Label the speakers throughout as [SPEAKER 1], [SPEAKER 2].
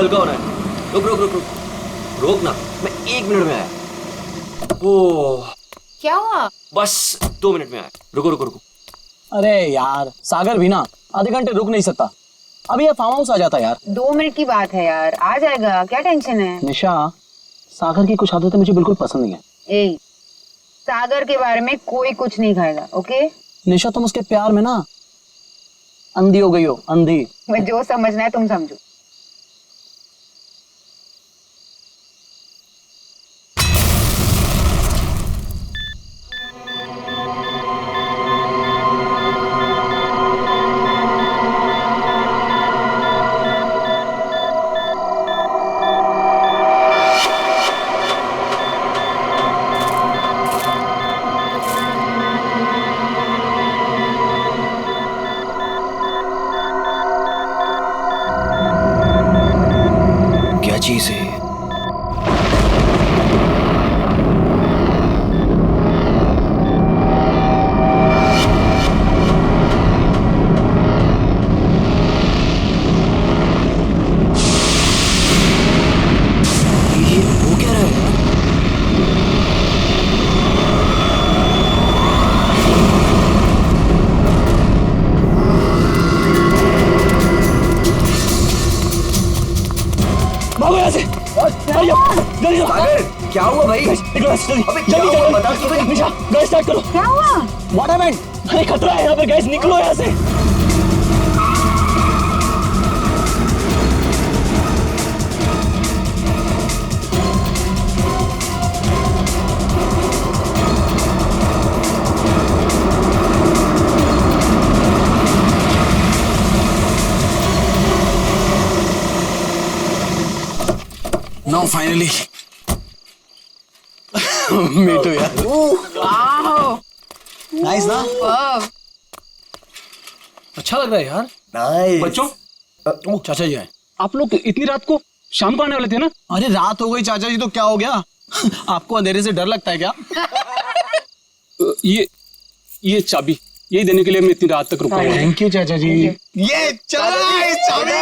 [SPEAKER 1] हल्का होना है। रुक रुक रुक रुक रोक ना, मैं 1 मिनट में आया। ओह
[SPEAKER 2] क्या हुआ?
[SPEAKER 1] बस 2 मिनट में आया। रुको रुको रुको।
[SPEAKER 3] अरे यार सागर भी ना आधे घंटे रुक नहीं सकता। अभी ये फार्म हाउस आ जाता यार।
[SPEAKER 2] 2 मिनट की बात है यार, आ जाएगा, क्या टेंशन है?
[SPEAKER 3] निशा, सागर की कुछ आदतें मुझे बिल्कुल पसंद नहीं है।
[SPEAKER 2] ए, सागर के बारे में कोई कुछ नहीं खाएगा, ओके?
[SPEAKER 3] निशा तुम उसके प्यार में ना अंधी हो गई हो, अंधी।
[SPEAKER 2] मैं जो समझना है तुम समझो।
[SPEAKER 1] क्या चीज है? ये हो क्या रहा है?
[SPEAKER 3] भागो यहाँ से। जल्दी
[SPEAKER 1] सागर क्या हुआ भाई? अबे क्या हुआ बता तो सही।
[SPEAKER 3] निशा गैस स्टार्ट करो।
[SPEAKER 2] क्या हुआ?
[SPEAKER 3] What happened? अरे खतरा है यहाँ पे, गैस निकलो यहाँ से। Now finally. Me too यार। नाइस ना?
[SPEAKER 4] अच्छा लग रहा है यार।
[SPEAKER 1] नाइस।
[SPEAKER 4] बच्चों, चाचा जी आए। आप लोग इतनी रात को शाम को आने वाले थे ना?
[SPEAKER 3] अरे रात हो गई चाचा जी तो क्या हो गया? आपको अंधेरे से डर लगता है क्या?
[SPEAKER 4] ये चाबी यही देने के लिए मैं इतनी रात तक रुका हूँ।
[SPEAKER 3] थैंक यू चाचा जी।
[SPEAKER 1] ये चला इस चाबी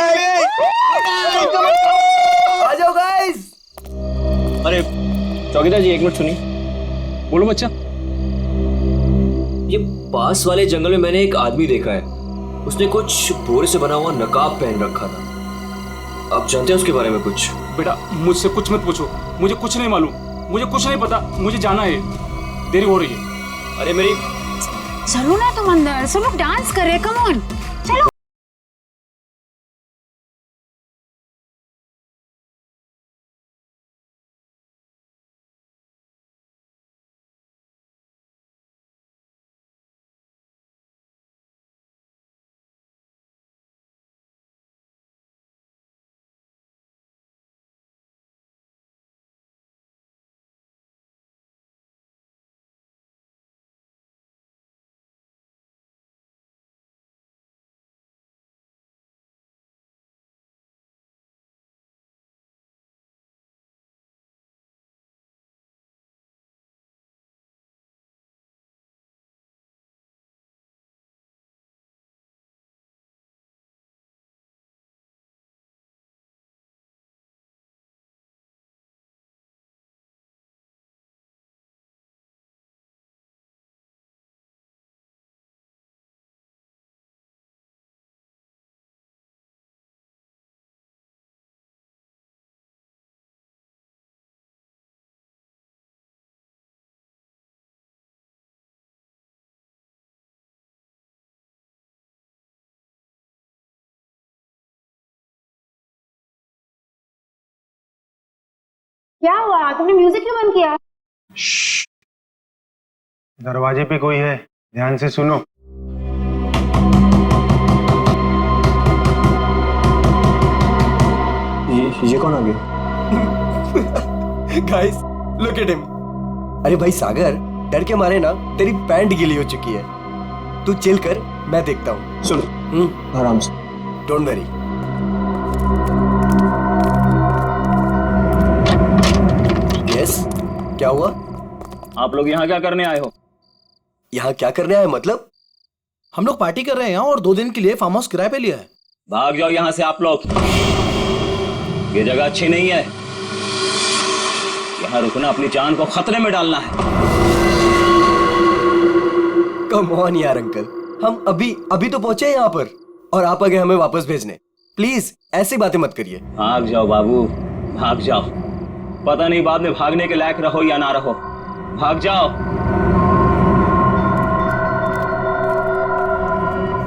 [SPEAKER 1] आ जाओ गाइस।
[SPEAKER 3] अरे चौकीदार जी 1 मिनट सुनिए।
[SPEAKER 4] बोलो बच्चा।
[SPEAKER 1] ये पास वाले जंगल में मैंने एक आदमी देखा है। उसने कुछ बोरे से बना हुआ नकाब पहन रखा था। आप जानते हैं उसके बारे में कुछ?
[SPEAKER 4] बेटा मुझसे कुछ मत पूछो, मुझे कुछ नहीं मालूम, मुझे कुछ नहीं पता, मुझे जाना है, देरी हो रही है।
[SPEAKER 1] अरे मेरी
[SPEAKER 2] चलो ना तुम अंदर, सब लोग डांस कर रहे हैं, कम ऑन चलो। क्या हुआ? तुमने म्यूजिक क्यों बंद किया?
[SPEAKER 5] दरवाजे पे कोई है, ध्यान से सुनो।
[SPEAKER 3] ये कौन आ गया?
[SPEAKER 1] Guys look at him. अरे भाई सागर, डर के मारे ना तेरी पैंट गीली हो चुकी है। तू चिल कर, मैं देखता हूँ।
[SPEAKER 3] सुनो आराम से।
[SPEAKER 1] Don't worry. यस, क्या हुआ?
[SPEAKER 3] आप लोग यहाँ क्या करने आए हो?
[SPEAKER 1] यहाँ क्या करने आए मतलब?
[SPEAKER 6] हम लोग पार्टी कर रहे हैं यहाँ और 2 दिन के लिए फार्म हाउस किराए पे लिया है।
[SPEAKER 3] भाग जाओ यहाँ से आप लोग। ये जगह अच्छी नहीं है। यहाँ रुकना अपनी जान को खतरे में डालना है।
[SPEAKER 6] कम ऑन यार अंकल, हम अभी तो पहुंचे हैं यहाँ पर और आप आ गए हमें वापस भेजने। प्लीज ऐसी बातें मत करिए।
[SPEAKER 3] भाग जाओ बाबू, भाग जाओ। पता नहीं बाद में भागने के लायक रहो या ना रहो। भाग जाओ।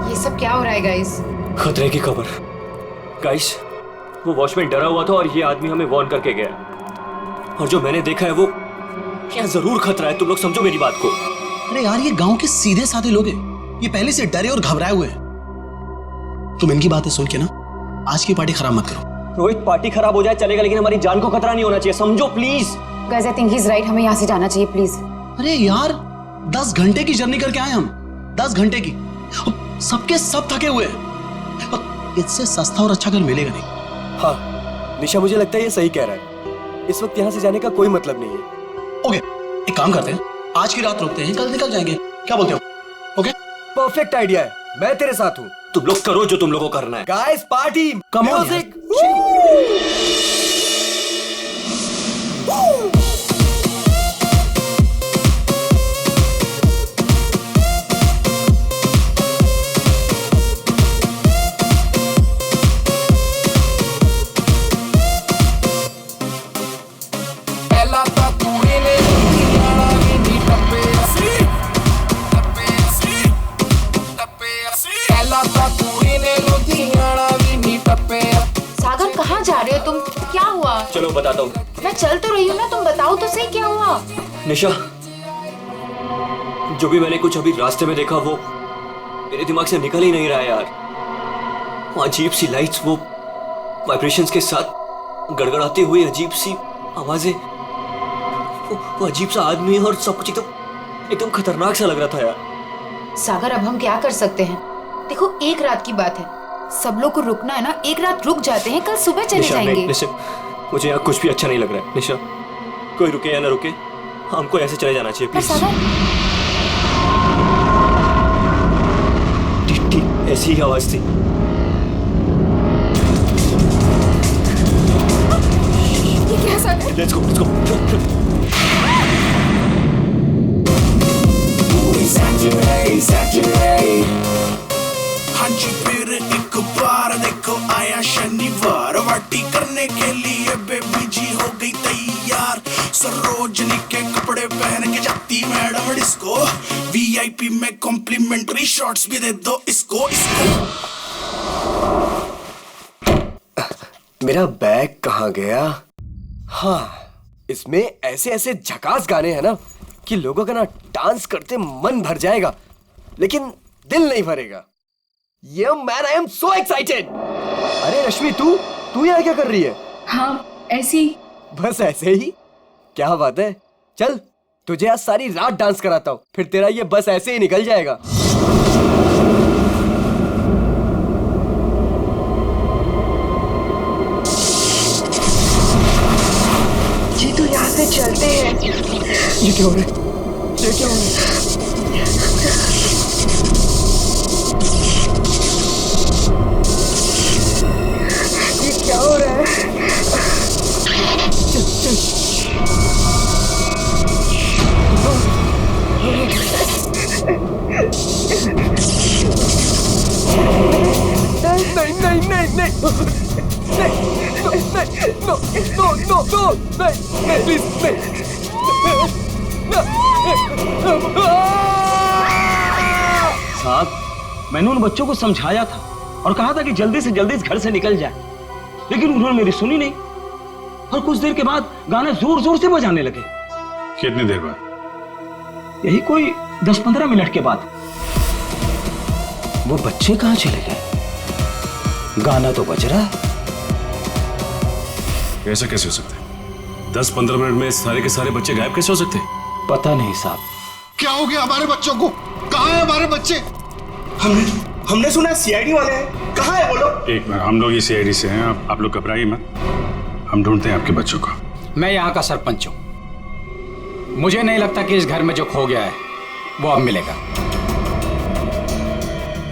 [SPEAKER 2] ये सब क्या हो रहा है गाइस?
[SPEAKER 1] खतरे की खबर। गाइस, वो वॉचमैन डरा हुआ था और ये आदमी हमें वार्न करके गया। और जो मैंने देखा है वो क्या जरूर खतरा है। तुम लोग समझो मेरी बात को।
[SPEAKER 7] अरे यार, ये गांव के सीधे साधे लोग हैं। ये पहले से डरे और घबराए हुए हैं। तुम इनकी बातें सुन के ना आज की पार्टी खराब मत करो।
[SPEAKER 1] रोहित, पार्टी खराब हो जाए चलेगा, लेकिन हमारी जान को खतरा नहीं होना चाहिए, समझो please.
[SPEAKER 2] Guys, I think he is right, हमें यहाँ से जाना चाहिए प्लीज।
[SPEAKER 7] अरे यार, 10 घंटे की जर्नी करके आए हम। 10 घंटे की। सबके सब थके हुए हैं। और इससे सस्ता और अच्छा घर मिलेगा नहीं।
[SPEAKER 6] हाँ निशा, मुझे लगता है ये सही कह रहा है। इस वक्त यहाँ से जाने का कोई मतलब नहीं है।
[SPEAKER 7] ओके, एक काम करते हैं, आज की रात रुकते हैं, कल निकल जाएंगे। क्या बोलते हो? ओके,
[SPEAKER 6] परफेक्ट आइडिया है, मैं तेरे साथ हूँ।
[SPEAKER 1] तुम लोग करो जो तुम लोगों को करना है।
[SPEAKER 6] Guys, party,
[SPEAKER 7] Come on,
[SPEAKER 6] music.
[SPEAKER 2] Sagar, कहाँ जा रहे हो तुम? क्या हुआ?
[SPEAKER 1] चलो बताता हूँ।
[SPEAKER 2] मैं चल तो रही हूँ ना, तुम बताओ तो सही क्या हुआ?
[SPEAKER 1] निशा, जो भी मैंने कुछ अभी रास्ते में देखा वो मेरे दिमाग से निकल ही नहीं रहा है यार। वो अजीब सी लाइट्स, वो वाइब्रेशंस के साथ गड़गड़ाते हुए अजीब सी आवाजें, वो अजीब सा आदमी और सब कुछ एकदम खतरनाक सा लग रहा था यार।
[SPEAKER 2] सागर, अब हम क्या कर सकते हैं? देखो, एक रात की बात है, सब लोग को रुकना है ना, एक रात रुक जाते हैं, कल सुबह चले
[SPEAKER 1] निशा,
[SPEAKER 2] जाएंगे।
[SPEAKER 1] मुझे यहाँ कुछ भी अच्छा नहीं लग रहा है। निशा, कोई रुके या ना रुके, हमको ऐसे चले जाना चाहिए
[SPEAKER 2] पर
[SPEAKER 1] प्लीज।
[SPEAKER 2] सागर,
[SPEAKER 1] ठीक ऐसी ही आवाज थी।
[SPEAKER 2] ये क्या सागर?
[SPEAKER 1] Let's go.
[SPEAKER 8] हांजी, फिर एक बार देखो आया शनिवार। पार्टी करने के लिए बेबी जी हो गई तैयार। सरोजनी के कपड़े पहन के जाती मैडम डिस्को। वीआईपी में कॉम्प्लीमेंट्री शॉट्स भी दे दो इसको।
[SPEAKER 6] मेरा बैग कहाँ गया? हाँ, इसमें ऐसे ऐसे झकास गाने हैं ना कि लोगों का ना डांस करते मन भर जाएगा, लेकिन दिल नहीं भरेगा। ये man, I am so excited. अरे रश्मि, तू यहाँ क्या कर रही है?
[SPEAKER 9] हाँ, ऐसी।
[SPEAKER 6] बस ऐसे ही? क्या बात है। चल, तुझे आज सारी रात डांस कराता हूँ, फिर तेरा ये बस ऐसे ही निकल जाएगा।
[SPEAKER 9] जी तो यहाँ से चलते हैं।
[SPEAKER 6] ये क्या हो रहा है? ये क्या हो रहा है?
[SPEAKER 9] ये क्या हो रहा है?
[SPEAKER 6] नहीं नहीं नहीं नहीं नहीं, प्लीज नहीं।
[SPEAKER 3] साहब, मैंने उन बच्चों को समझाया था और कहा था कि जल्दी से जल्दी इस घर से निकल जाए, लेकिन उन्होंने मेरी सुनी नहीं और कुछ देर के बाद गाने जोर जोर से बजाने लगे।
[SPEAKER 4] कितनी देर बाद?
[SPEAKER 3] यही कोई 10-15 मिनट के बाद।
[SPEAKER 6] वो बच्चे कहाँ चले गए? गाना तो बज रहा है।
[SPEAKER 4] ऐसा कैसे हो सकता है? 10-15 मिनट में सारे के सारे बच्चे गायब कैसे हो सकते हैं?
[SPEAKER 6] पता नहीं साहब।
[SPEAKER 8] क्या हो गया हमारे बच्चों को? कहाँ है हमारे बच्चे? हमने सुना सीआईडी वाले हैं। कहाँ है वो लोग?
[SPEAKER 4] एक मिनट, हम लोग ये सीआईडी से हैं। आप लोग घबराइए मत, हम ढूंढते हैं आपके बच्चों को।
[SPEAKER 10] मैं यहाँ का सरपंच हूँ। मुझे नहीं लगता कि इस घर में जो खो गया है वो अब मिलेगा।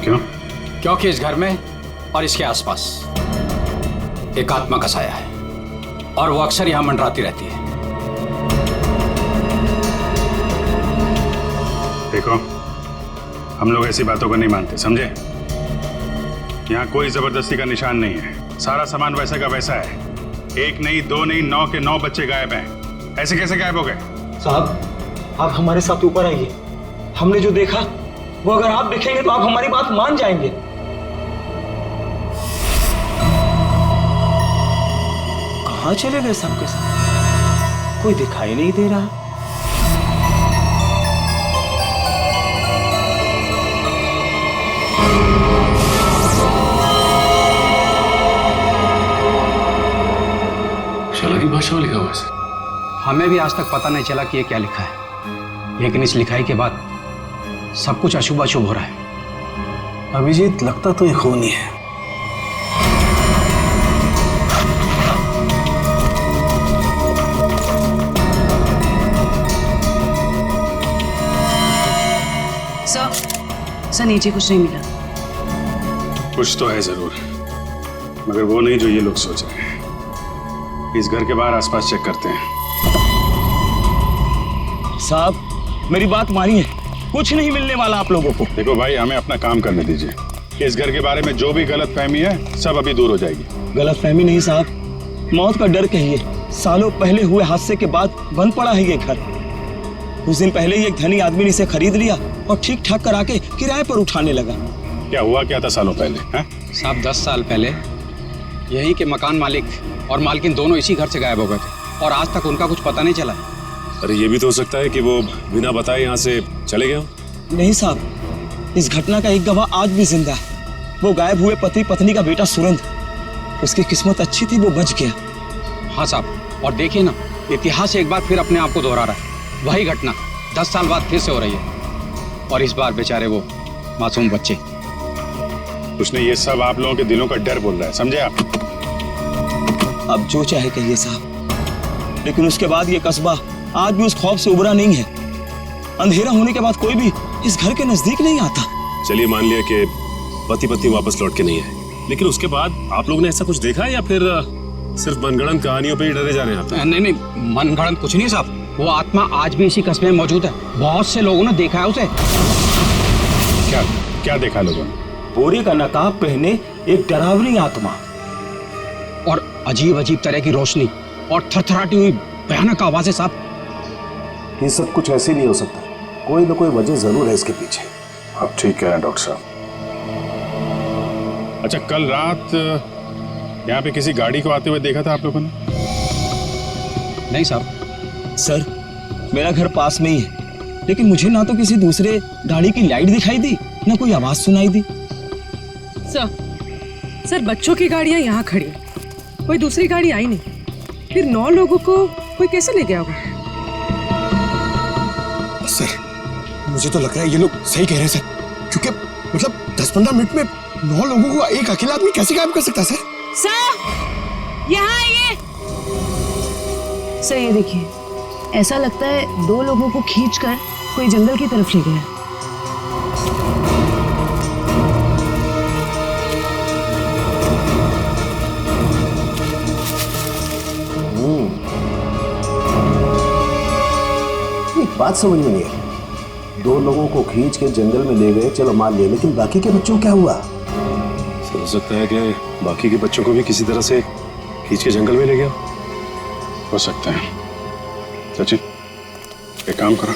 [SPEAKER 4] क्यों?
[SPEAKER 10] क्योंकि इस घर में और इसके आसपास एक आत्मा का साया है। और वो अक्सर यहां मंडराती रहती है।
[SPEAKER 11] देखो, हम लोग ऐसी बातों को नहीं मानते, समझे? यहाँ कोई जबरदस्ती का निशान नहीं है। सारा सामान वैसा का वैसा है। 1 नहीं, 2 नहीं, 9 के 9 बच्चे गायब हैं। ऐसे कैसे गायब हो गए?
[SPEAKER 3] साहब, आप हमारे साथ ऊपर आइए। हमने जो देखा वो अगर आप देखेंगे तो आप हमारी बात मान जाएंगे। कहाँ चले गए सबके साथ? कोई दिखाई नहीं दे रहा।
[SPEAKER 11] की भाषा में लिखा हुआ है।
[SPEAKER 10] हमें भी आज तक पता नहीं चला कि ये क्या लिखा है, लेकिन इस लिखाई के बाद सब कुछ अशुभ अशुभ हो रहा है।
[SPEAKER 7] अभिजीत, लगता तो ये खूनी है।
[SPEAKER 12] सर नीचे कुछ नहीं मिला।
[SPEAKER 11] कुछ तो है जरूर, मगर वो नहीं जो ये लोग सोच रहे हैं। इस घर के बाहर आसपास चेक करते हैं।
[SPEAKER 3] साहब, मेरी बात मानिए, कुछ नहीं मिलने वाला आप लोगों को।
[SPEAKER 11] देखो भाई, हमें अपना काम करने दीजिए। इस घर के बारे में जो भी गलतफहमी है सब अभी दूर हो जाएगी।
[SPEAKER 3] गलतफहमी नहीं साहब, मौत का डर कहिए। सालों पहले हुए हादसे के बाद बंद पड़ा है ये घर। कुछ दिन पहले ही एक धनी आदमी ने इसे खरीद लिया और ठीक ठाक करा के किराए पर उठाने लगा।
[SPEAKER 11] क्या हुआ क्या था सालों पहले?
[SPEAKER 10] साहब, 10 साल पहले यही के मकान मालिक और मालकिन दोनों इसी घर से गायब हो गए थे और आज तक उनका कुछ पता नहीं चला।
[SPEAKER 11] अरे ये भी तो हो सकता है कि वो बिना बताए यहाँ से चले गए हो।
[SPEAKER 3] नहीं साहब, इस घटना का एक गवाह आज भी जिंदा है। वो गायब हुए पति पत्नी का बेटा सुरंद। उसकी किस्मत अच्छी थी, वो बच गया।
[SPEAKER 10] हाँ साहब, और देखिए ना, इतिहास एक बार फिर अपने आप को दोहरा रहा है। वही घटना 10 साल बाद फिर से हो रही है और इस बार बेचारे वो मासूम बच्चे।
[SPEAKER 11] उसने ये सब आप लोगों के दिलों का डर बोल रहा है, समझे आप?
[SPEAKER 3] अब जो चाहे कहिए साहब, लेकिन उसके बाद ये कस्बा आज भी उस खौफ से उबरा नहीं है। अंधेरा होने के बाद कोई भी इस घर के नजदीक नहीं आता।
[SPEAKER 11] चलिए मान लिया कि पति पत्नी वापस लौट के नहीं है, लेकिन उसके बाद आप लोगों ने ऐसा कुछ देखा या फिर सिर्फ मनगढ़ंत कहानियों पे ही डरे जा रहे हैं आप?
[SPEAKER 10] नहीं, मनगढ़ंत कुछ नहीं साहब। वो आत्मा आज भी इसी कस्बे में मौजूद है। बहुत से लोगों ने देखा है उसे।
[SPEAKER 11] क्या क्या देखा लोगों ने?
[SPEAKER 3] बोरे का नकाब पहने एक डरावनी आत्मा
[SPEAKER 10] और अजीब अजीब तरह की रोशनी और थरथराती हुई भयानक आवाजें। साहब,
[SPEAKER 7] ये सब कुछ ऐसे नहीं हो सकता। कोई ना कोई वजह जरूर है इसके पीछे।
[SPEAKER 11] आप ठीक कह रहे हैं डॉक्टर साहब। अच्छा, कल रात यहाँ पे किसी गाड़ी को आते हुए देखा था आप लोगों ने?
[SPEAKER 10] नहीं साहब।
[SPEAKER 3] सर, मेरा घर पास में ही है, लेकिन मुझे ना तो किसी दूसरे गाड़ी की लाइट दिखाई दी, ना कोई आवाज सुनाई दी।
[SPEAKER 12] सर, बच्चों की गाड़ियां यहाँ खड़ी है, कोई दूसरी गाड़ी आई नहीं। फिर 9 लोगों को कोई कैसे ले गया होगा?
[SPEAKER 8] सर, मुझे तो लग रहा है ये लोग सही कह रहे हैं सर, क्योंकि मतलब 10-15 मिनट में 9 लोगों को एक अकेला आदमी कैसे गायब कर सकता है सर?
[SPEAKER 12] सर, यहाँ आइए।
[SPEAKER 13] सर, ये देखिए, ऐसा लगता है 2 लोगों को खींचकर कोई जंगल की तरफ ले गया।
[SPEAKER 7] बात समझ में नहीं आई। 2 लोगों को खींच के जंगल में ले गए, चलो मान लिया, लेकिन बाकी के बच्चों क्या हुआ?
[SPEAKER 11] हो सकता है कि बाकी के बच्चों को भी किसी तरह से खींच के जंगल में ले गया हो सकता है। सचिन, एक काम करो,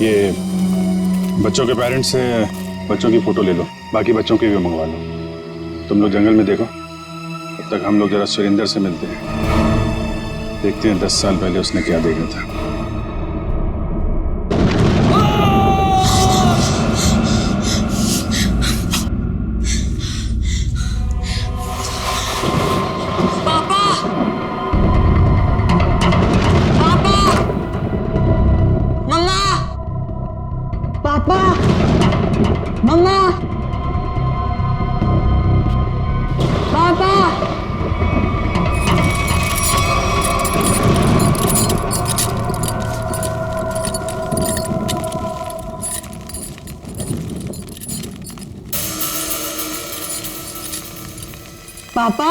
[SPEAKER 11] ये बच्चों के पेरेंट्स से बच्चों की फोटो ले लो, बाकी बच्चों की भी मंगवा लो। तुम लोग जंगल में देखो, तब तक हम लोग जरा सुरेंद्र से मिलते हैं, देखते हैं 10 साल पहले उसने क्या देखा था।
[SPEAKER 13] पापा,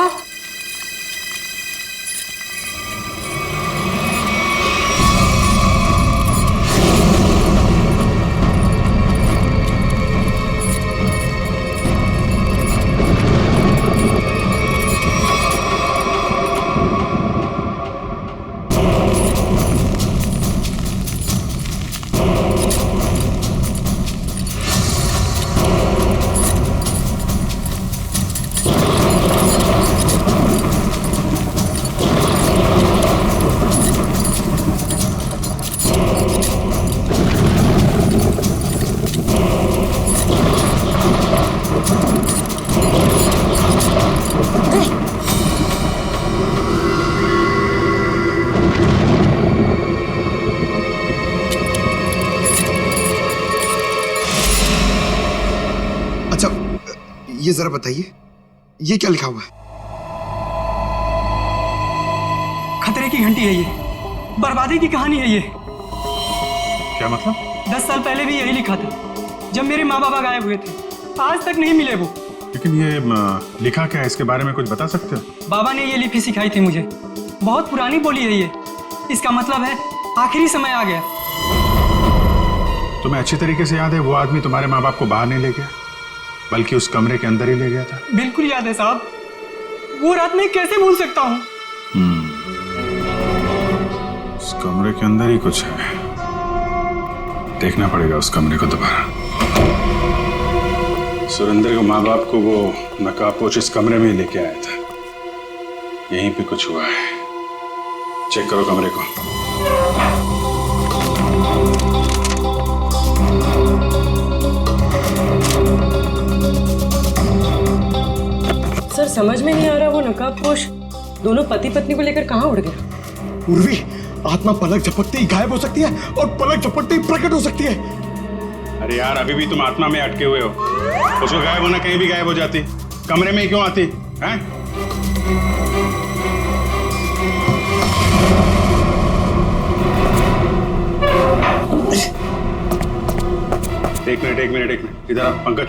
[SPEAKER 14] अच्छा ये जरा बताइए, ये क्या लिखा हुआ है?
[SPEAKER 15] खतरे की घंटी है ये, बर्बादी की कहानी है ये।
[SPEAKER 11] क्या मतलब?
[SPEAKER 15] 10 साल पहले भी यही लिखा था, जब मेरे माँ बाबा गायब हुए थे। आज तक नहीं मिले वो।
[SPEAKER 11] लेकिन ये लिखा क्या है, इसके बारे में कुछ बता सकते हो?
[SPEAKER 15] बाबा ने ये लिपि सिखाई थी मुझे, बहुत पुरानी बोली है ये। इसका मतलब है आखिरी समय आ गया।
[SPEAKER 11] तुम्हें अच्छी तरीके से याद है वो आदमी तुम्हारे माँ बाप को बाहर नहीं ले गया, बल्कि उस कमरे के अंदर ही ले गया था?
[SPEAKER 15] बिल्कुल याद है साहब, वो रात मैं कैसे भूल सकता हूँ।
[SPEAKER 11] उस कमरे के अंदर ही कुछ है, देखना पड़ेगा उस कमरे को दोबारा। सुरेंद्र के माँ बाप को वो नकाबपोश इस कमरे में ही लेके आया था, यहीं पे कुछ हुआ है। चेक करो कमरे को।
[SPEAKER 12] सर समझ में नहीं आ रहा, वो नकाबपोश दोनों पति पत्नी को लेकर कहाँ उड़ गया?
[SPEAKER 14] उर्वी, आत्मा पलक झपकते ही गायब हो सकती है और पलक झपकते ही प्रकट हो सकती है।
[SPEAKER 11] अरे यार, अभी भी तुम आत्मा में अटके हुए हो। उसको गायब होना कहीं भी गायब हो जाती, कमरे में ही क्यों आती हैं? एक मिनट इधर आ पंकज,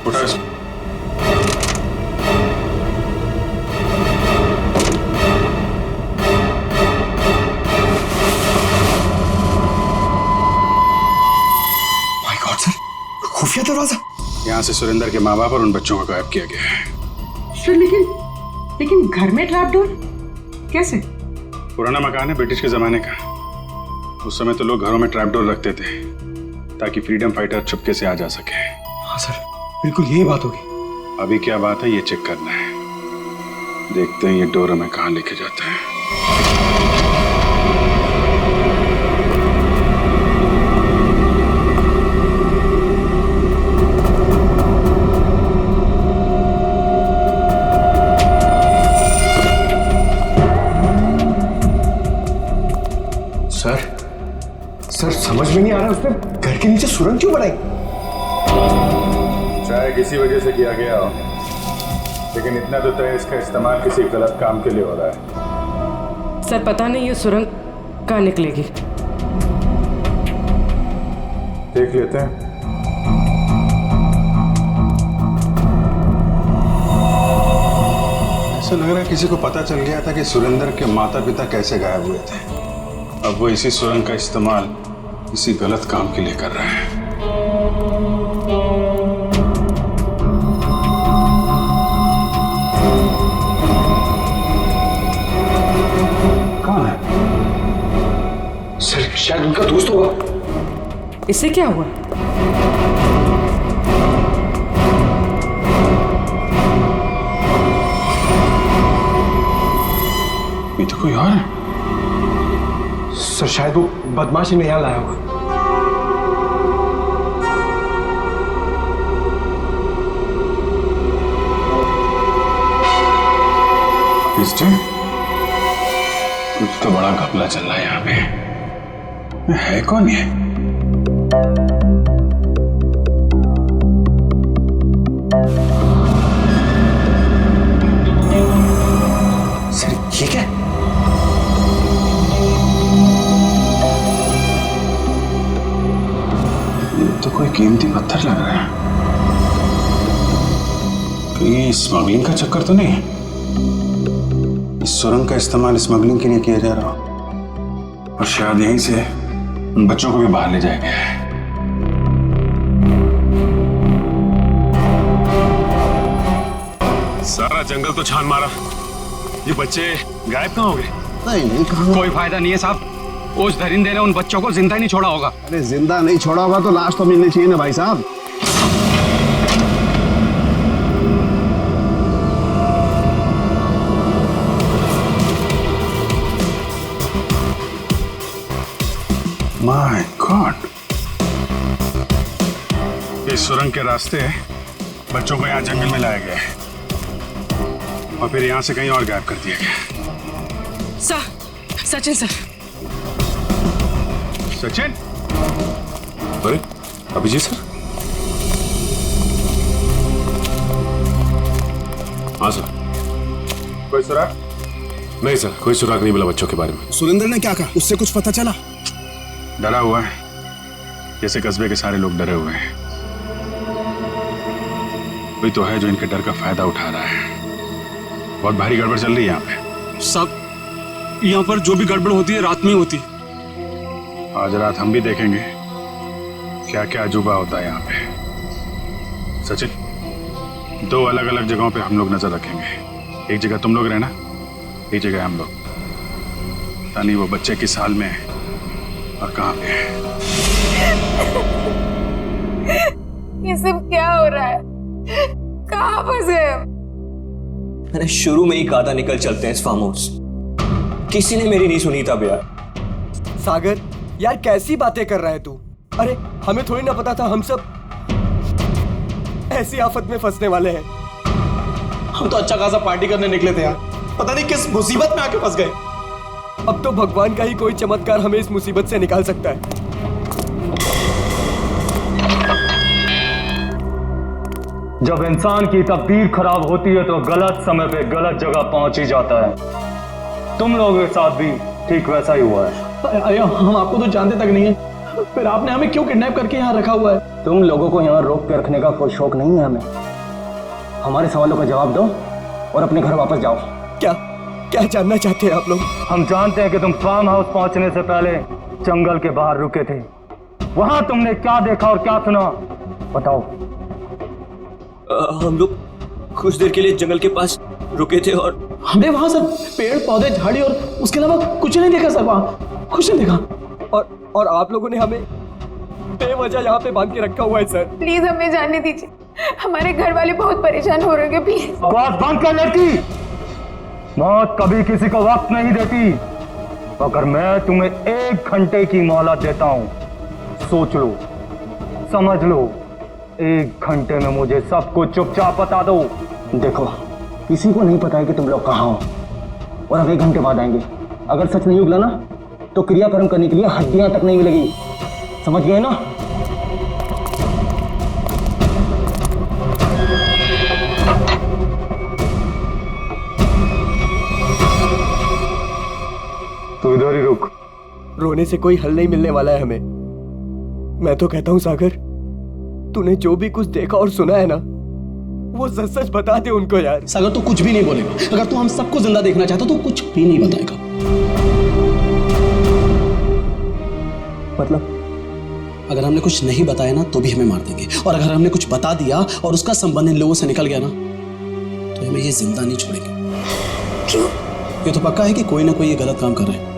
[SPEAKER 11] उठा इसको।
[SPEAKER 14] माय गॉड सर, खुफिया दरवाजा।
[SPEAKER 11] यहाँ से सुरेंद्र के माँ बाप और उन बच्चों को गायब किया गया है।
[SPEAKER 12] सर लेकिन घर में ट्रैप डोर कैसे?
[SPEAKER 11] पुराना मकान है, ब्रिटिश के जमाने का। उस समय तो लोग घरों में ट्रैप डोर रखते थे ताकि फ्रीडम फाइटर चुपके से आ जा सके।
[SPEAKER 14] हाँ सर, बिल्कुल यही बात होगी।
[SPEAKER 11] अभी क्या बात है ये चेक करना है, देखते हैं ये डोर हमें कहाँ लेके जाता है।
[SPEAKER 14] सर समझ में नहीं आ रहा, उसने घर के नीचे सुरंग क्यों बनाई?
[SPEAKER 11] चाहे किसी वजह से किया गया हो, लेकिन इतना तो तय इसका इस्तेमाल किसी गलत काम के लिए हो रहा है।
[SPEAKER 12] सर पता नहीं ये सुरंग कहाँ निकलेगी।
[SPEAKER 11] देख लेते हैं। ऐसा लग रहा है किसी को पता चल गया था कि सुरेंद्र के माता पिता कैसे गायब हुए थे। अब वो इसी सुरंग का इस्तेमाल किसी गलत काम के लिए कर रहा है। कौन है?
[SPEAKER 14] सर शायद उनका दोस्त होगा।
[SPEAKER 12] इससे क्या हुआ?
[SPEAKER 11] ये तो कोई और है।
[SPEAKER 14] सर शायद वो बदमाशी में यहाँ लाया होगा।
[SPEAKER 11] कुछ तो बड़ा घपला चल रहा है यहाँ पे। है कौन ये?
[SPEAKER 14] सर ये क्या?
[SPEAKER 11] तो कोई कीमती पत्थर लग रहा है। कहीं स्मगलिंग का चक्कर तो नहीं? इस सुरंग का इस्तेमाल स्मगलिंग के लिए किया जा रहा हो और शायद यहीं से उन बच्चों को भी बाहर ले जाया गया है।
[SPEAKER 10] सारा जंगल तो छान मारा, ये बच्चे गायब कहाँ हो गए?
[SPEAKER 7] नहीं कहाँ?
[SPEAKER 10] कोई फायदा नहीं है साहब, उस दरिंदे ने उन बच्चों को जिंदा ही नहीं छोड़ा होगा।
[SPEAKER 7] अरे जिंदा नहीं छोड़ा होगा तो लाश तो मिलनी चाहिए ना भाई साहब।
[SPEAKER 11] माय गॉड, इस सुरंग के रास्ते बच्चों को यहाँ जंगल में लाया गया है और फिर यहाँ से कहीं और गायब कर दिया गया।
[SPEAKER 12] सचिन सर।
[SPEAKER 11] सचिन?
[SPEAKER 16] अरे अभिजीत सर,
[SPEAKER 11] हाँ सर। कोई सुराग? नहीं सर, कोई सुराग नहीं मिला बच्चों के बारे में।
[SPEAKER 14] सुरेंद्र ने क्या कहा? उससे कुछ पता चला?
[SPEAKER 11] डरा हुआ है, जैसे कस्बे के सारे लोग डरे हुए हैं। कोई तो है जो इनके डर का फायदा उठा रहा है। बहुत भारी गड़बड़ चल रही है यहाँ पे।
[SPEAKER 4] सब यहाँ पर जो भी गड़बड़ होती है रात में होती है।
[SPEAKER 11] आज रात हम भी देखेंगे क्या क्या अजूबा होता है यहाँ पे। सचिन, 2 अलग अलग जगहों पे हम लोग नजर रखेंगे। एक जगह तुम लोग रहना, एक जगह हम लोग। पता नहीं वो बच्चे किस हाल में है और कहाँ पे है।
[SPEAKER 9] ये सब क्या हो रहा है? कहाँ फंस गए हम?
[SPEAKER 1] मैंने शुरू में ही कहा था निकल चलते हैं इस फार्म हाउस। किसी ने मेरी नहीं सुनी तब यार।
[SPEAKER 6] सागर, यार कैसी बातें कर रहा है तू? अरे हमें थोड़ी ना पता था हम सब ऐसी आफत में फंसने वाले हैं।
[SPEAKER 7] हम तो अच्छा खासा पार्टी करने निकले थे यार, पता नहीं किस मुसीबत में आके फंस गए।
[SPEAKER 6] अब तो भगवान का ही कोई चमत्कार हमें इस मुसीबत से निकाल सकता है।
[SPEAKER 16] जब इंसान की तकदीर खराब होती है तो गलत समय पे गलत जगह पहुंच ही जाता है। तुम लोगों के साथ भी ठीक वैसा ही हुआ है।
[SPEAKER 7] अरे हम आपको तो जानते तक नहीं है, फिर आपने हमें क्यों किडनैप करके यहाँ रखा हुआ है?
[SPEAKER 3] तुम लोगों को यहाँ रोक के रखने का कोई शौक नहीं है हमें। हमारे सवालों का जवाब दो और अपने घर वापस जाओ।
[SPEAKER 6] क्या क्या जानना चाहते हैं आप लोग?
[SPEAKER 16] हम जानते हैं कि तुम फार्म हाउस पहुंचने से पहले जंगल के बाहर रुके थे। वहां तुमने क्या देखा और क्या सुना, बताओ।
[SPEAKER 1] हम लोग कुछ देर के लिए जंगल के पास रुके थे और
[SPEAKER 7] हमने वहां सर पेड़ पौधे झाड़ी और उसके अलावा कुछ नहीं देखा सर, वहां कुछ नहीं देखा।
[SPEAKER 6] और आप लोगों ने हमें बेवजह यहाँ पे बांध के रखा हुआ है सर।
[SPEAKER 9] प्लीज हमें जाने दीजिए, हमारे घर वाले बहुत परेशान हो रहे हैं। प्लीज
[SPEAKER 16] आवाज बंद कर लड़की। मौत कभी किसी को वक्त नहीं देती। अगर मैं तुम्हें 1 घंटे की मोहलत देता हूं, सोच लो, समझ लो। 1 घंटे में मुझे सब कुछ चुपचाप बता दो।
[SPEAKER 3] देखो, किसी को नहीं पता है कि तुम लोग कहाँ हो और अब 1 घंटे बाद आएंगे। अगर सच नहीं उगला ना तो क्रियाकर्म करने के लिए हड्डियां तक नहीं मिलेगी। समझ गए ना?
[SPEAKER 16] तू इधर ही रुक।
[SPEAKER 6] रोने से कोई हल नहीं मिलने वाला है हमें। मैं तो कहता हूं सागर, तूने जो भी कुछ देखा और सुना है ना, वो सच सच बता दे उनको यार।
[SPEAKER 7] सागर तू कुछ भी नहीं बोलेगा। अगर तू हम सबको जिंदा देखना चाहता तो कुछ भी नहीं बताएगा।
[SPEAKER 3] मतलब
[SPEAKER 7] अगर हमने कुछ नहीं बताया ना तो भी हमें मार देंगे, और अगर हमने कुछ बता दिया और उसका संबंध इन लोगों से निकल गया ना तो हमें ये जिंदा नहीं छोड़ेंगे। ये तो पक्का है कि कोई ना कोई ये गलत काम कर रहे हैं।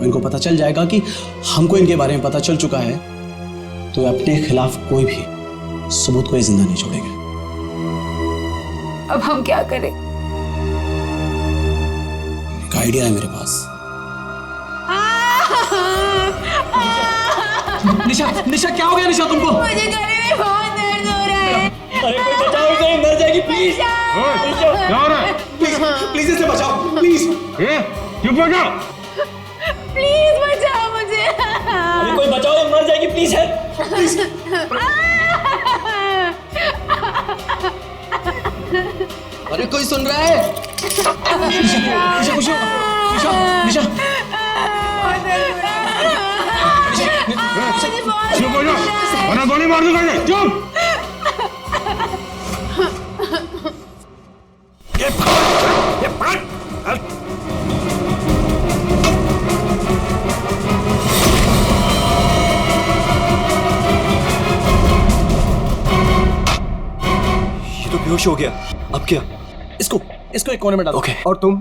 [SPEAKER 7] इनको पता चल जाएगा कि हमको इनके बारे में पता चल चुका है, तो अपने खिलाफ कोई भी सबूत को ये जिंदा नहीं छोड़ेंगे।
[SPEAKER 9] अब हम क्या करें?
[SPEAKER 7] एक आइडिया है मेरे पास। निशा, निशा क्या हो गया निशा तुमको?
[SPEAKER 9] मुझे गले में बहुत दर्द हो रहा है।
[SPEAKER 1] अरे कोई बचाओ इसे, मर जाएगी प्लीज।
[SPEAKER 11] क्या हो रहा है?
[SPEAKER 7] प्लीज इसे बचाओ, प्लीज।
[SPEAKER 11] चुप हो जाओ।
[SPEAKER 9] प्लीज बचाओ मुझे।
[SPEAKER 1] अरे कोई बचाओ, ये मर जाएगी प्लीज।
[SPEAKER 7] अरे कोई सुन रहा है? निशा खुश हो? निशा निशा
[SPEAKER 11] चुप हो जाओ वरना गोली मार दूंगा। चुप।
[SPEAKER 1] ये तो बेहोश हो गया। अब क्या?
[SPEAKER 7] इसको एक कोने में डालो।
[SPEAKER 1] ओके।
[SPEAKER 6] और तुम?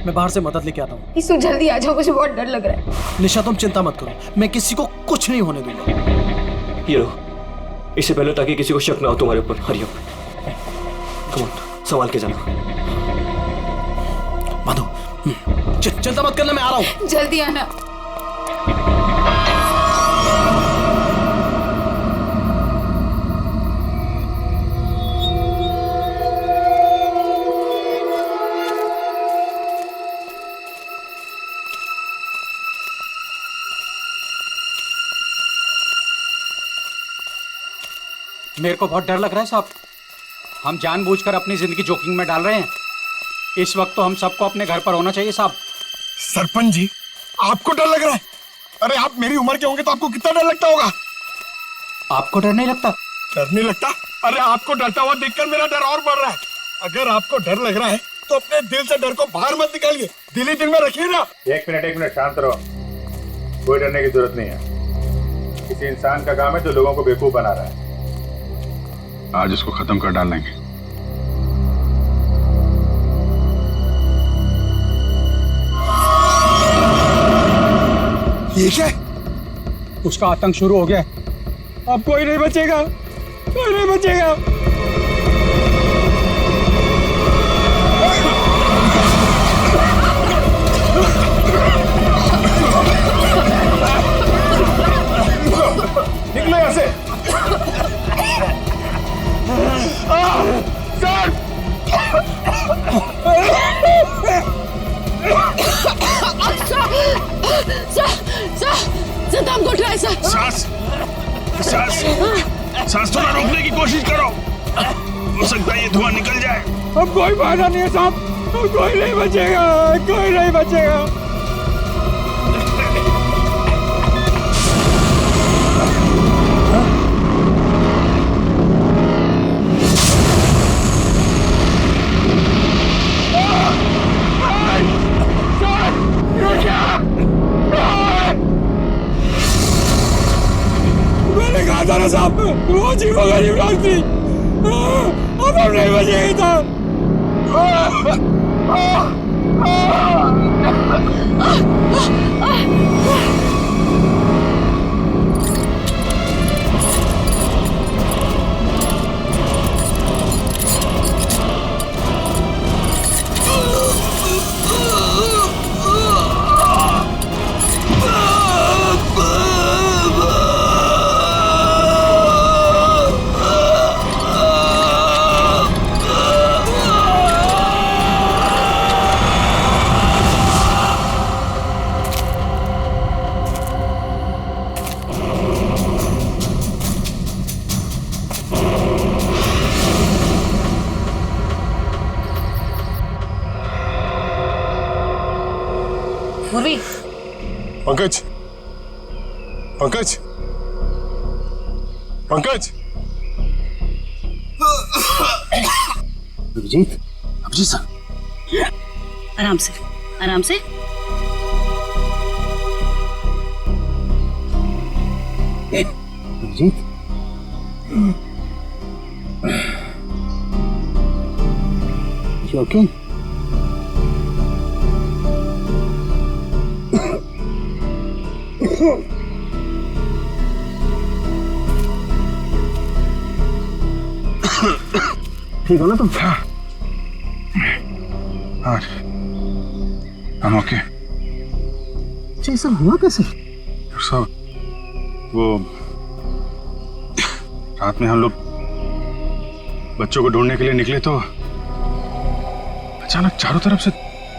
[SPEAKER 7] मैं बाहर से मदद लेके आता हूँ।
[SPEAKER 9] इसु जल्दी आ जाओ, मुझे बहुत डर लग रहा है।
[SPEAKER 7] निशा तुम चिंता मत करो, मैं किसी को कुछ नहीं होने दूंगा।
[SPEAKER 1] ये लो, इससे पहले ताकि किसी को शक ना हो तुम्हारे ऊपर। हरी अप, कम ऑन, संभाल के जाना।
[SPEAKER 7] माधो, चिंता मत करना, मैं आ रहा हूँ।
[SPEAKER 9] जल्दी आना।
[SPEAKER 4] मेरे को बहुत डर लग रहा है साहब।
[SPEAKER 10] हम जानबूझकर अपनी जिंदगी जोखिम में डाल रहे हैं। इस वक्त तो हम सबको अपने घर पर होना चाहिए साहब।
[SPEAKER 14] सरपंच जी, आपको डर लग रहा है? अरे आप मेरी उम्र के होंगे तो आपको कितना डर लगता होगा?
[SPEAKER 10] आपको डर नहीं लगता?
[SPEAKER 14] डर नहीं लगता? अरे आपको डरता हुआ देखकर मेरा डर और बढ़ रहा है। अगर आपको डर लग रहा है तो अपने दिल से डर को बाहर मत निकालिए, दिल ही दिल में रखिए ना।
[SPEAKER 11] एक मिनट शांत रहो। कोई डरने की जरूरत नहीं है। किसी इंसान का काम है जो लोगों को बेवकूफ बना रहा है। आज इसको खत्म कर डालेंगे।
[SPEAKER 14] ये क्या?
[SPEAKER 15] उसका आतंक शुरू हो गया। अब कोई नहीं बचेगा, कोई नहीं बचेगा।
[SPEAKER 14] निकलो यहाँ से।
[SPEAKER 13] सर हमको ट्राई सर।
[SPEAKER 11] सांस थोड़ा रोकने की कोशिश करो। हो सकता है ये धुआं निकल जाए।
[SPEAKER 15] अब कोई फायदा नहीं है साहब, कोई नहीं बचेगा, कोई नहीं बचेगा। मैंने कहा था ना साहब, वो जीवो गरीब लोग थी। अब हम नहीं बचेंगे साहब।
[SPEAKER 13] पूर्वी,
[SPEAKER 14] पंकज, पंकज, पंकज।
[SPEAKER 7] अभिजीत, अभिजीत सर,
[SPEAKER 13] आराम से, आराम से।
[SPEAKER 7] Abhijit, you okay? ठीक हो ना तुम?
[SPEAKER 11] हाँ, I'm okay।
[SPEAKER 7] ये सब हुआ कैसे?
[SPEAKER 11] सब वो रात में हम लोग बच्चों को ढूंढने के लिए निकले तो अचानक चारों तरफ से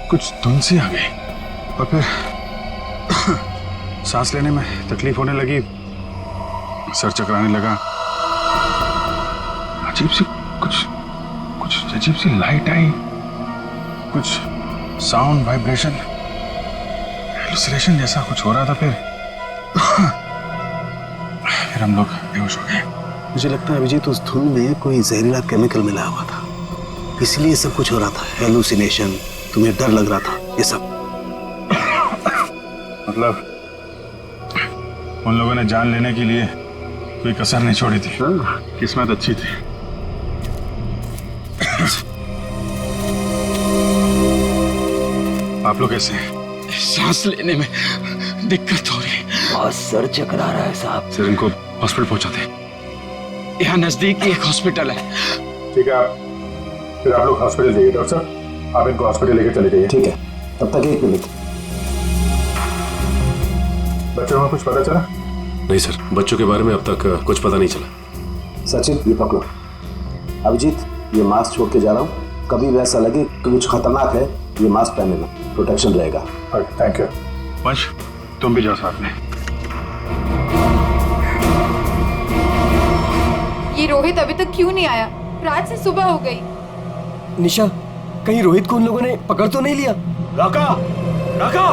[SPEAKER 11] कुछ धुंध सी आ गई और फिर सांस लेने में तकलीफ होने लगी, सर चकराने लगा। अजीब सी कुछ अजीब सी लाइट आई, कुछ साउंड, वाइब्रेशन, हेलुसिनेशन जैसा कुछ हो रहा था। फिर हम लोग बेहोश हो गए।
[SPEAKER 7] मुझे लगता है अभिजीत उस धुन में कोई जहरीला केमिकल मिला हुआ था, इसलिए सब कुछ हो रहा था। हेलुसिनेशन, तुम्हें डर लग रहा था, ये सब।
[SPEAKER 11] मतलब उन लोगों ने जान लेने के लिए कोई कसर नहीं छोड़ी थी। किस्मत अच्छी थी। आप लोग कैसे हैं?
[SPEAKER 10] सांस लेने में दिक्कत हो रही है।
[SPEAKER 6] बहुत सर चकरा रहा है साहब।
[SPEAKER 11] सर इनको हॉस्पिटल पहुंचाते।
[SPEAKER 10] यहाँ नजदीक ही एक हॉस्पिटल है।
[SPEAKER 11] ठीक है, फिर आप लोग हॉस्पिटल जाइए। डॉक्टर साहब, आप इनको हॉस्पिटल लेके चले जाइए।
[SPEAKER 7] ठीक है, तब तक एक मिनट।
[SPEAKER 11] बच्चों को कुछ पता चला?
[SPEAKER 17] नहीं सर, बच्चों के बारे में अब तक कुछ पता नहीं चला।
[SPEAKER 7] सचिन, ये पकड़ो। अभिजीत, ये मास्क छोड़ के जा रहा हूँ, कभी भी ऐसा लगे कि कुछ खतरनाक है, ये मास्क पहन लेना, प्रोटेक्शन रहेगा।
[SPEAKER 11] Thank you. वंश, तुम भी जाओ साथ में।
[SPEAKER 2] ये रोहित अभी तक क्यों नहीं आया? रात से सुबह हो गई।
[SPEAKER 6] निशा, कहीं रोहित को उन लोगों ने पकड़ तो नहीं लिया?
[SPEAKER 14] राका, राका!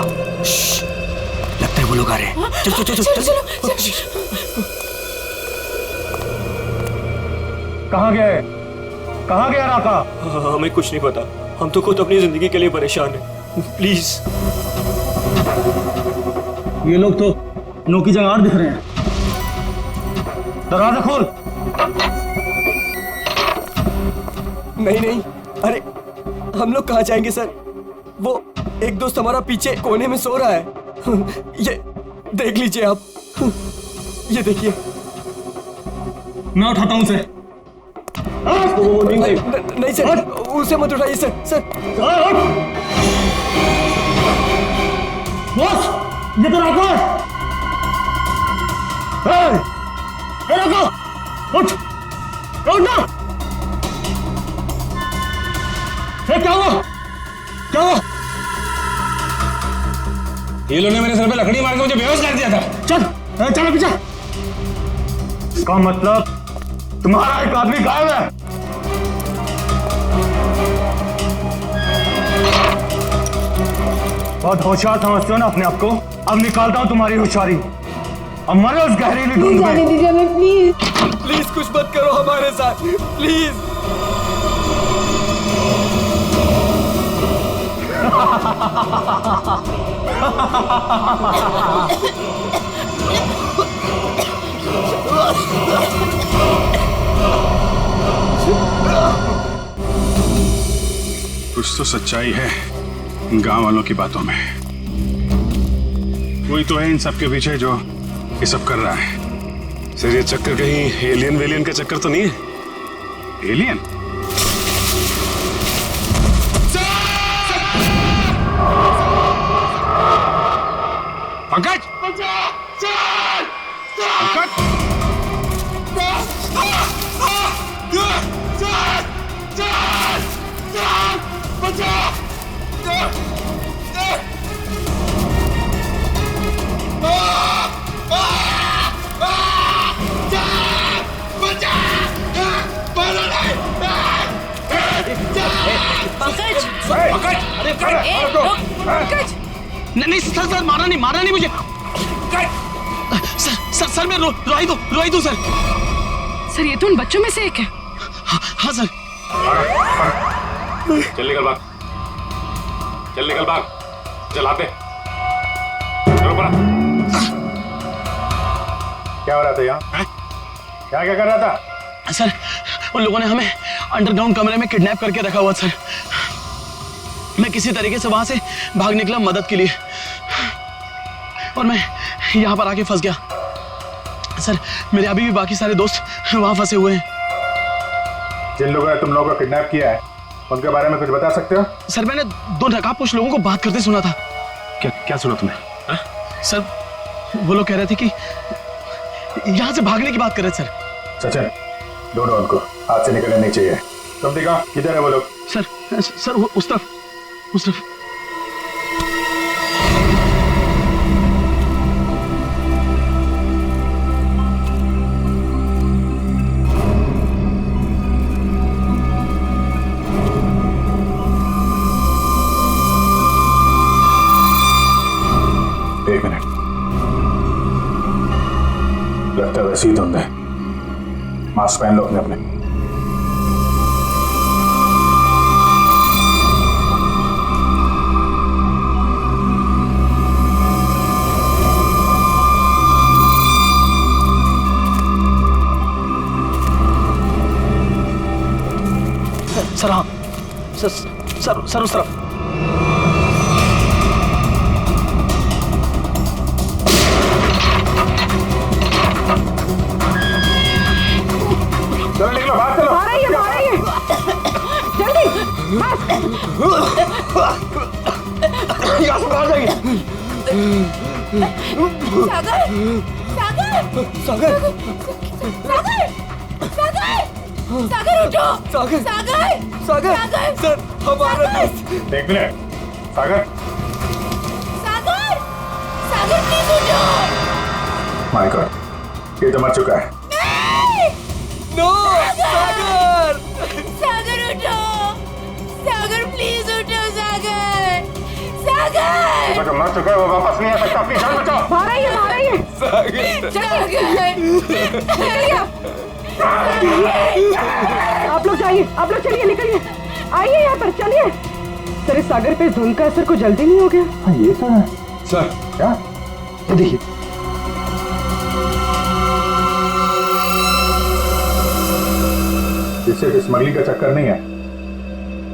[SPEAKER 6] लगता है वो लोग आ रहे हैं। चल चल चल चल।
[SPEAKER 16] कहाँ गए? कहाँ गया राका?
[SPEAKER 1] हमें कुछ नहीं पता, हम तो खुद अपनी जिंदगी के लिए परेशान हैं। प्लीज।
[SPEAKER 16] ये लोग तो नो की जगह दिख रहे हैं। दरवाजा खोल।
[SPEAKER 6] नहीं नहीं, अरे हम लोग कहाँ जाएंगे सर? वो एक दोस्त हमारा पीछे कोने में सो रहा है। ये देख लीजिए आप, ये देखिए।
[SPEAKER 16] मैं उठाता हूँ उसे।
[SPEAKER 6] नहीं सर, उसे मत उठाइए सर। सर
[SPEAKER 16] बॉस, ये तो राका है। राका, उठ ना। क्या हुआ? क्या हुआ?
[SPEAKER 14] ये लोगों ने मेरे सर पे लकड़ी मार के मुझे बेहोश कर दिया था।
[SPEAKER 16] चल चलो पीछे। इसका मतलब तुम्हारा एक आदमी गायब है। बहुत होशियार समझते हो ना अपने आप को? अब निकालता हूं तुम्हारी होशियारी। अब मरो उस गहरीली धुंध में।
[SPEAKER 9] जाने दीजिए हमें, प्लीज।
[SPEAKER 6] प्लीज कुछ मत करो हमारे साथ, प्लीज।
[SPEAKER 11] कुछ तो सच्चाई है इन गांव वालों की बातों में। कोई तो है इन सब के पीछे जो ये सब कर रहा है। सर ये चक्कर कहीं एलियन वेलियन का चक्कर तो नहीं है? एलियन? पंकज!
[SPEAKER 7] नहीं सर, सर मारा नहीं मुझे। सर मैं रोई दो सर।
[SPEAKER 12] सर ये तो उन बच्चों में से एक है।
[SPEAKER 7] हाँ सर।
[SPEAKER 11] चल निकल भाग, चल आते।
[SPEAKER 14] क्या हो रहा था यहाँ? क्या कर रहा था?
[SPEAKER 7] सर उन लोगों ने हमें अंडरग्राउंड कमरे में किडनैप करके रखा हुआ सर। मैं किसी तरीके से वहां से भाग निकला मदद के लिए, और मैं यहाँ पर आके फंस गया सर। मेरे अभी भी बाकी सारे दोस्त वहां फंसे हुए हैं।
[SPEAKER 14] जिन लोगों ने तुम लोगों को किडनैप किया है उनके बारे में कुछ बता सकते हो?
[SPEAKER 7] सर मैंने 2 नकाबपोश लोगों को बात करते सुना था।
[SPEAKER 11] क्या सुना तुमने?
[SPEAKER 7] सर वो लोग कह रहे थे कि यहाँ से भागने की बात कर रहे थे सर।
[SPEAKER 14] सचिन, ढूंढो उनको, हाथ से निकलने नहीं चाहिए। तुम दिखाओ किधर है वो लोग?
[SPEAKER 7] सर वो उस तरफ।
[SPEAKER 14] एक मिनट, लगता है वैसे ही धुंध है। मास्क पहन लो अपने।
[SPEAKER 7] सर हाँ सर उस तरफ।
[SPEAKER 14] चलो निकलो, बाहर चलो।
[SPEAKER 9] आ रही है जल्दी
[SPEAKER 6] यहाँ से बाहर जाएंगे।
[SPEAKER 9] सागर उठो।
[SPEAKER 6] सागर सर हमारा दोस्त।
[SPEAKER 14] एक मिनट, सागर
[SPEAKER 9] प्लीज उठो।
[SPEAKER 14] माय गॉड, ये तो मर चुका है।
[SPEAKER 6] नो सागर
[SPEAKER 9] सागर प्लीज उठो सागर। सागर
[SPEAKER 16] जो मर चुका है वो वापस नहीं आ सकता, अपनी जान बचाओ।
[SPEAKER 12] बाहर आइए, बाहर आइए। आप लोग जाइए, आप लोग चलिए, निकलिए, आइए यहाँ पर, चलिए। सर इस सागर पे धुंध का असर कुछ जल्दी नहीं हो गया?
[SPEAKER 16] हाँ ये तो है सर। क्या ये देखिए, इससे स्मगलिंग का चक्कर नहीं है,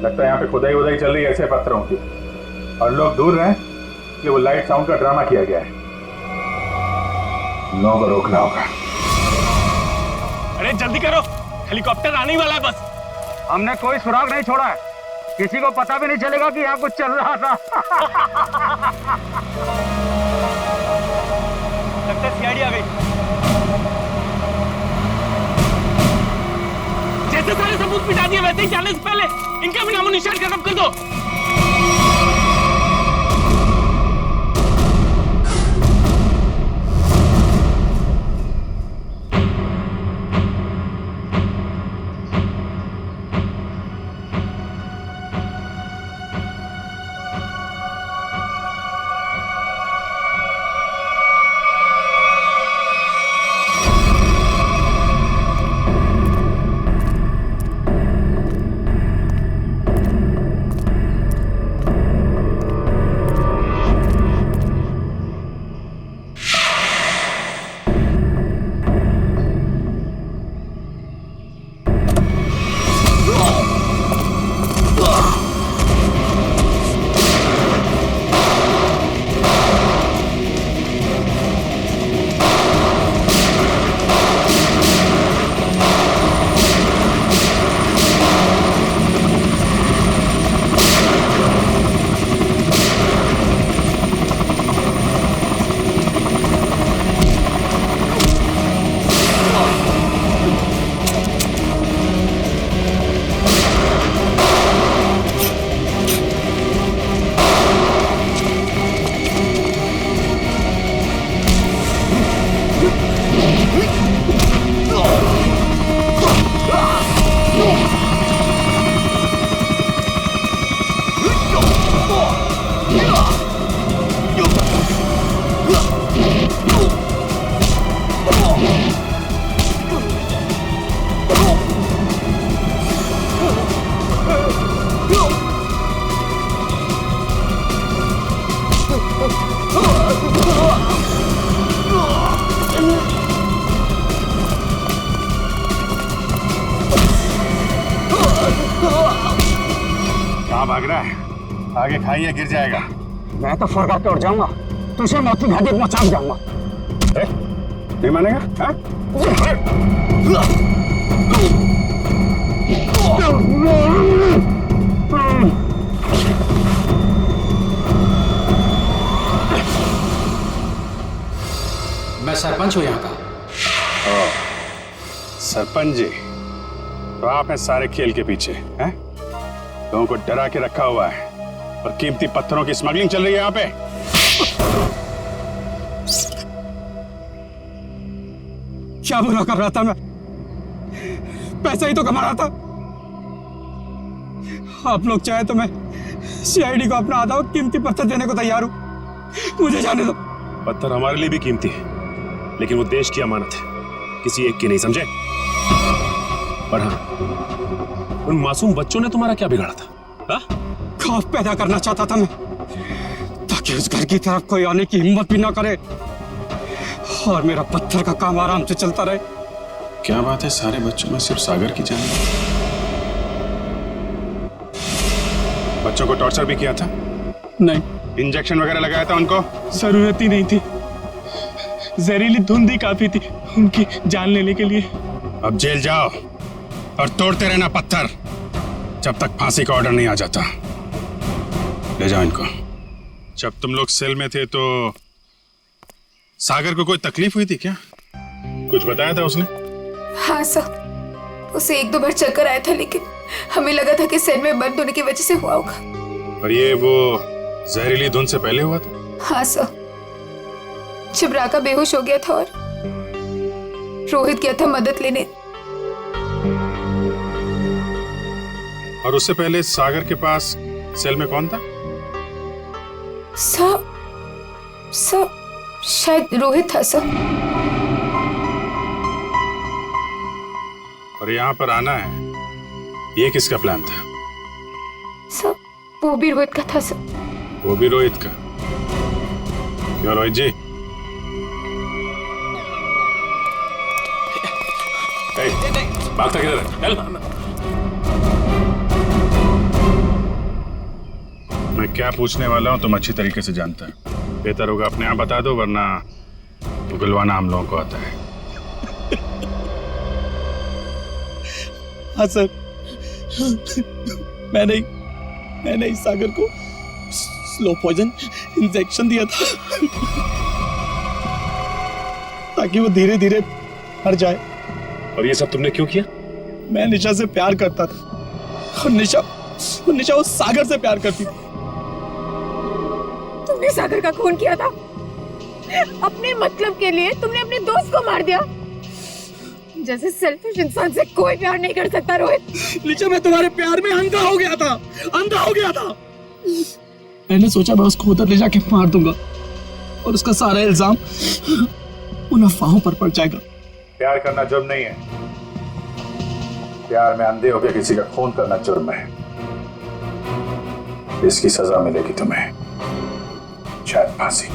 [SPEAKER 16] लगता है यहाँ पे खुदाई वुदाई चल रही है ऐसे पत्थरों की, और लोग दूर रहे कि वो लाइट साउंड का ड्रामा किया गया है। लोगों को रोकना होगा।
[SPEAKER 3] अरे जल्दी करो, हेलीकॉप्टर आने वाला है बस।
[SPEAKER 16] हमने कोई सुराग नहीं छोड़ा है, किसी को पता भी नहीं चलेगा कि यहाँ कुछ चल रहा था।
[SPEAKER 3] लगता है सीआईडी आ गई। जैसे सारे सबूत मिटा दिए वैसे ही जाने से पहले इनका भी नामो निशान खत्म कर दो।
[SPEAKER 16] भाग रहा है, आगे खाइए गिर जाएगा।
[SPEAKER 3] मैं तो फरका के उड़ जाऊंगा, तुझे मौत की घाटी पहुंचा जाऊंगा।
[SPEAKER 16] नहीं मानेगा?
[SPEAKER 10] मैं सरपंच हूं यहाँ का।
[SPEAKER 11] सरपंच जी, तो आप हैं सारे खेल के पीछे हैं? लोगों को डरा के रखा हुआ है और कीमती पत्थरों की स्मगलिंग चल रही है यहाँ पे।
[SPEAKER 15] क्या बुरा कर रहा था मैं? पैसा ही तो कमा रहा था। आप लोग चाहे तो मैं सीआईडी को अपना आधा कीमती पत्थर देने को तैयार हूं, मुझे जाने दो।
[SPEAKER 11] पत्थर हमारे लिए भी कीमती है, लेकिन वो देश की अमानत है, किसी एक की नहीं, समझे? और हाँ, उन मासूम बच्चों ने तुम्हारा क्या बिगाड़ा था? हा?
[SPEAKER 15] खौफ पैदा करना चाहता था मैं, ताकि उस घर की तरफ कोई आने की हिम्मत भी ना करे और मेरा पत्थर का काम आराम से चलता रहे।
[SPEAKER 11] क्या बात है, सारे बच्चों में सिर्फ सागर की जान? बच्चों को टॉर्चर भी किया था?
[SPEAKER 15] नहीं।
[SPEAKER 11] इंजेक्शन वगैरह लगाया था उनको?
[SPEAKER 4] जरूरत ही नहीं थी, जहरीली धुंध ही काफी थी उनकी जान लेने के लिए।
[SPEAKER 11] अब जेल जाओ और तोड़ते रहना पत्थर जब तक फांसी का ऑर्डर नहीं आ जाता। ले जाओ इनको। जब तुम लोग सेल में थे तो सागर को कोई तकलीफ हुई थी क्या? कुछ बताया था उसने?
[SPEAKER 2] हाँ सर, उसे 1-2 बार चक्कर आया था, लेकिन हमें लगा था कि सेल में बंद होने की वजह से हुआ होगा।
[SPEAKER 11] और ये वो जहरीली धुंध से पहले हुआ था?
[SPEAKER 2] हाँ सर, जब राका बेहोश हो गया था और रोहित गया था मदद लेने।
[SPEAKER 11] और उससे पहले सागर के पास सेल में कौन था?
[SPEAKER 2] सर शायद रोहित था सर।
[SPEAKER 11] और यहाँ पर आना है, ये किसका प्लान था?
[SPEAKER 2] सर वो भी रोहित का था सर।
[SPEAKER 11] वो भी रोहित का? क्यों रोहित जी? भागता किधर है? चल। मैं क्या पूछने वाला हूँ तुम अच्छी तरीके से जानते हैं। बेहतर होगा अपने आप बता दो, वरना उगलवाना हम लोगों को आता है।
[SPEAKER 7] हाँ सर, मैंने इस सागर को स्लो पॉइजन इंजेक्शन दिया था ताकि वो धीरे धीरे मर जाए।
[SPEAKER 11] और ये सब तुमने क्यों किया?
[SPEAKER 7] मैं निशा से प्यार करता था और निशा उस सागर से प्यार करती थी।
[SPEAKER 9] तुमने सागर का खून किया था अपने मतलब के लिए। तुमने अपने दोस्त को मार दिया। जैसे सेल्फिश इंसान से कोई प्यार नहीं कर सकता रोहित।
[SPEAKER 7] निशा, मैं तुम्हारे प्यार में अंधा हो गया था। मैंने सोचा मैं उसको उधर ले जाके मार दूंगा और उसका सारा इल्जाम उन अफवाहों पर पड़ जाएगा।
[SPEAKER 11] प्यार करना जुर्म नहीं है। प्यार में अंधे होकर किसी का खून करना जुर्म है। इसकी सजा मिलेगी तुम्हें, शायद फांसी।